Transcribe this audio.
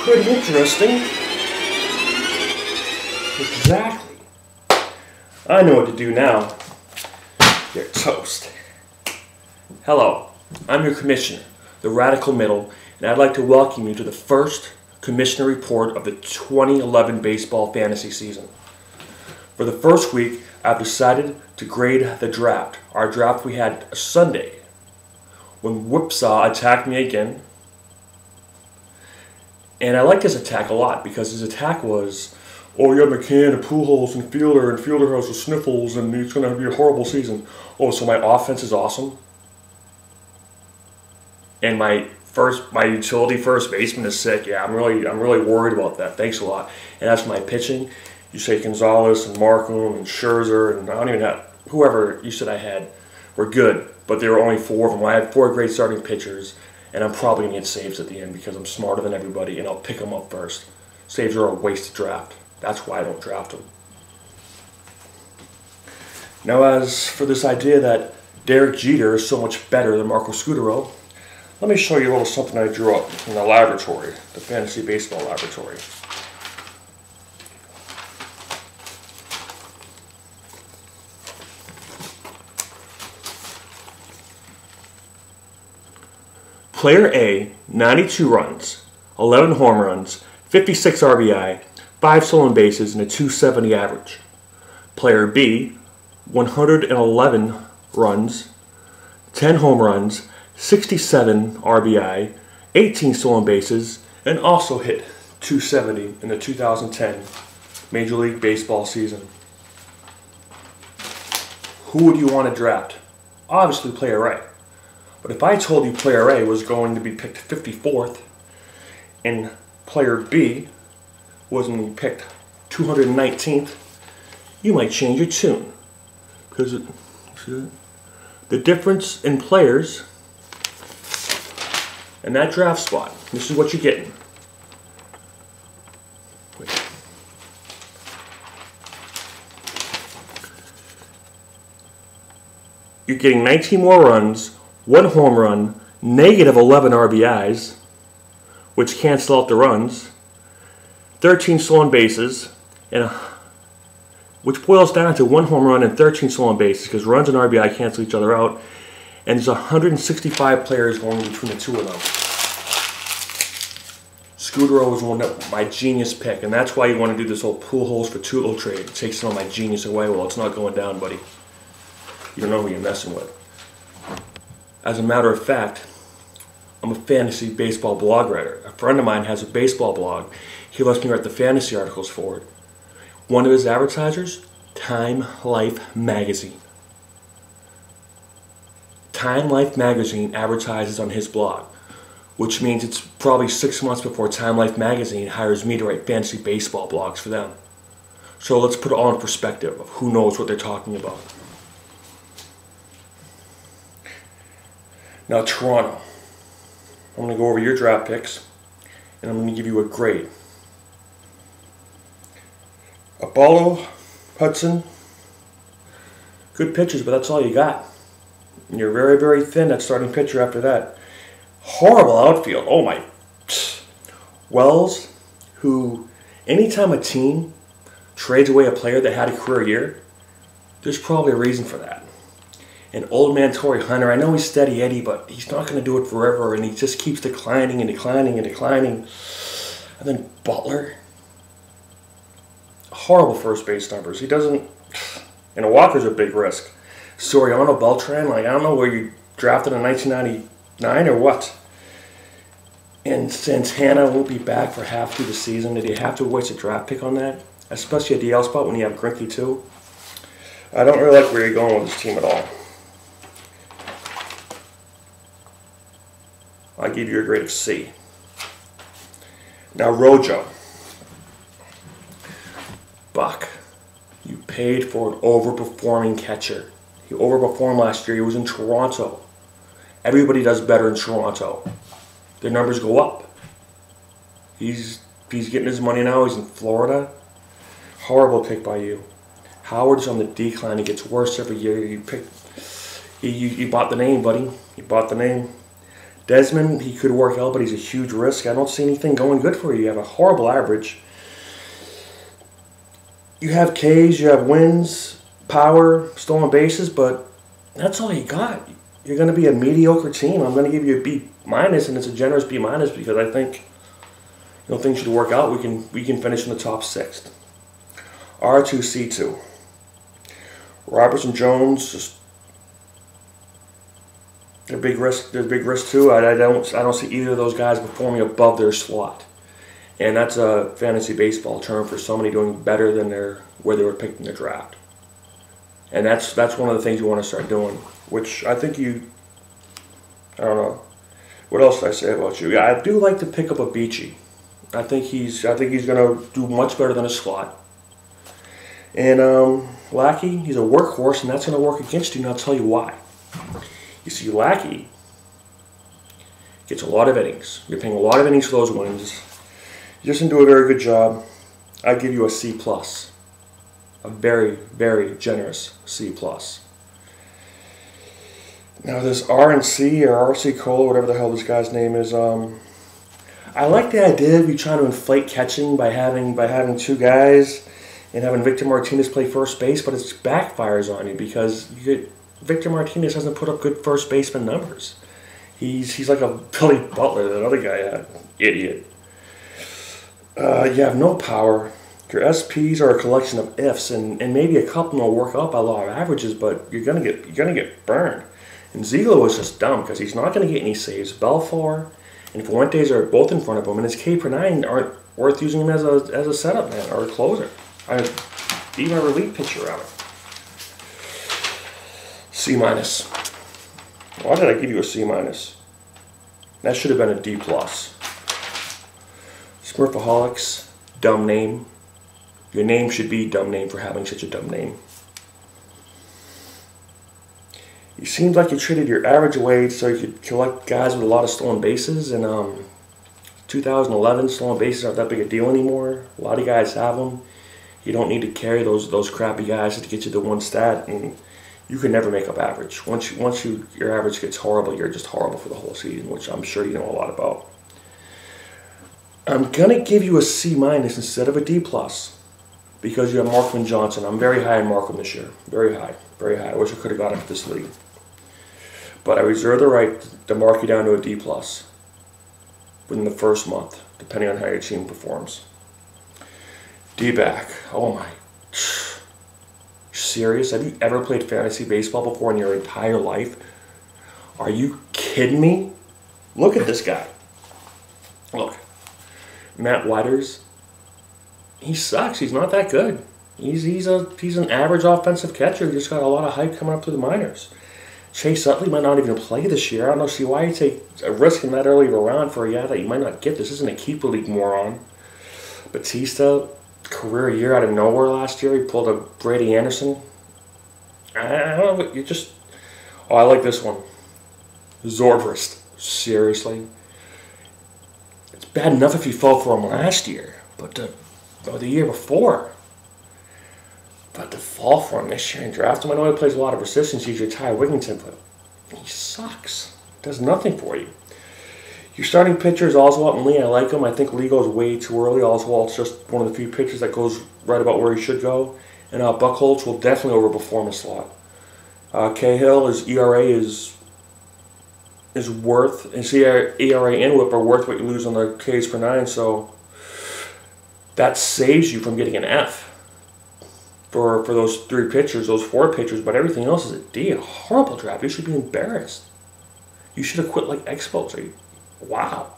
Pretty interesting. Exactly. I know what to do now. You're toast. Hello, I'm your commissioner, the Radical Middle, and I'd like to welcome you to the first commissioner report of the 2011 baseball fantasy season. For the first week, I've decided to grade the draft. Our draft we had Sunday, when Whipsaw attacked me again. And I liked his attack a lot because his attack was, oh, you have McCann and Pujols and Fielder has the sniffles and it's going to be a horrible season. Oh, so my offense is awesome? And my utility first baseman is sick. Yeah, I'm really worried about that. Thanks a lot. And as for my pitching, you say Gonzalez and Markham and Scherzer and I don't even have, whoever you said I had were good, but there were only 4 of them. I had 4 great starting pitchers. And I'm probably going to get saves at the end because I'm smarter than everybody and I'll pick them up first. Saves are a waste to draft. That's why I don't draft them. Now as for this idea that Derek Jeter is so much better than Marco Scutaro, let me show you a little something I drew up in the laboratory, the Fantasy Baseball Laboratory. Player A, 92 runs, 11 home runs, 56 RBI, 5 stolen bases, and a 270 average. Player B, 111 runs, 10 home runs, 67 RBI, 18 stolen bases, and also hit 270 in the 2010 Major League Baseball season. Who would you want to draft? Obviously player A. But if I told you player A was going to be picked 54th and player B was going to be picked 219th, you might change your tune. Because the difference in players and that draft spot, this is what you're getting. You're getting 19 more runs, 1 home run, negative 11 RBIs, which cancel out the runs, 13 stolen bases, and which boils down to 1 home run and 13 stolen bases because runs and RBI cancel each other out, and there's 165 players going between the two of them. Scutaro was my genius pick, and that's why you want to do this whole Pujols for Tulo trade. It takes some of my genius away. Well, it's not going down, buddy. You don't know who you're messing with. As a matter of fact, I'm a fantasy baseball blog writer. A friend of mine has a baseball blog. He lets me write the fantasy articles for it. One of his advertisers, Time Life Magazine. Time Life Magazine advertises on his blog, which means it's probably 6 months before Time Life Magazine hires me to write fantasy baseball blogs for them. So let's put it all in perspective of who knows what they're talking about. Now Toronto, I'm going to go over your draft picks and I'm going to give you a grade. Apollo, Hudson, good pitchers, but that's all you got. And you're very, very thin at starting pitcher after that. Horrible outfield, oh my. Wells, who anytime a team trades away a player that had a career year, there's probably a reason for that. And old man Torrey Hunter, I know he's steady Eddie, but he's not going to do it forever, and he just keeps declining and declining and declining. And then Butler, horrible first base numbers. He doesn't, and a walker's a big risk. Soriano, Beltran, like I don't know where you drafted in 1999 or what. And Santana won't be back for half through the season. Did you have to waste a draft pick on that? Especially a DL spot when you have Greinke too. I don't really like where you're going with this team at all. I'll give you a grade of C. Now Rojo. Buck, you paid for an overperforming catcher. He overperformed last year. He was in Toronto. Everybody does better in Toronto. Their numbers go up. He's getting his money now. He's in Florida. Horrible pick by you. Howard's on the decline. He gets worse every year. You bought the name, buddy. You bought the name. Desmond, he could work out, but he's a huge risk. I don't see anything going good for you. You have a horrible average. You have Ks, you have wins, power, stolen bases, but that's all you got. You're going to be a mediocre team. I'm going to give you a B minus, and it's a generous B minus because I think things should work out. We can finish in the top 6th. R2, C2. Robertson, Jones, just they're big risk. They're big risk too. I don't see either of those guys performing above their slot, and that's a fantasy baseball term for somebody doing better than where they were picked in the draft. And that's one of the things you want to start doing. Which I think I don't know. What else did I say about you? Yeah, I do like to pick up a Beachy. I think he's going to do much better than a slot. And Lackey, he's a workhorse, and that's going to work against you, and I'll tell you why. You see, Lackey gets a lot of innings. You're paying a lot of innings for those wins. He doesn't do a very good job. I give you a C+. A very, very generous C+. Now this RNC or RC Cola, whatever the hell this guy's name is, I like the idea of you trying to inflate catching by having 2 guys and having Victor Martinez play first base, but it backfires on you because Victor Martinez hasn't put up good first baseman numbers. He's like a Billy Butler, that other guy had. Idiot. You have no power. Your SPs are a collection of ifs, and maybe a couple will work up by law of averages, but you're gonna get burned. And Ziegler was just dumb because he's not going to get any saves. Belfour and Fuentes are both in front of him, and his K per 9 aren't worth using him as a setup man or a closer. Even a relief pitcher out. C-. Why did I give you a C-? That should have been a D+. Smurfaholics, dumb name. Your name should be dumb name for having such a dumb name. It seems like you traded your average away so you could collect guys with a lot of stolen bases. And 2011, stolen bases aren't that big a deal anymore. A lot of guys have them. You don't need to carry those crappy guys to get you the one stat, and you can never make up average. Once your average gets horrible, you're just horrible for the whole season, which I'm sure you know a lot about. I'm gonna give you a C- instead of a D+, because you have Markman Johnson. I'm very high on Markman this year. Very high. Very high. I wish I could have got into this league. But I reserve the right to mark you down to a D+ within the first month, depending on how your team performs. D-back. Oh my. Serious? Have you ever played fantasy baseball before in your entire life? Are you kidding me? Look at this guy. Look. Matt Waters. He sucks. He's not that good. He's an average offensive catcher. He just got a lot of hype coming up through the minors. Chase Utley might not even play this year. I don't see why you take a risk in that early of a round for a guy that you might not get. This isn't a keeper league, moron. Batista, career year out of nowhere last year. He pulled a Brady Anderson. I don't know. You just... Oh, I like this one. Zobrist. Seriously. It's bad enough if you fell for him last year, but the year before. But to fall for him this year and draft him, I know he plays a lot of resistance. He's your Ty Wigginton, but he sucks. Does nothing for you. Your starting pitcher is Oswalt and Lee. I like him. I think Lee goes way too early. Oswalt's just one of the few pitchers that goes right about where he should go. And Buchholz will definitely overperform a slot. Cahill, his ERA is worth, his ERA and WHIP are worth what you lose on the Ks per 9, so that saves you from getting an F for those 3 pitchers, those 4 pitchers, but everything else is a D. A horrible draft. You should be embarrassed. You should have quit like Expos. Wow.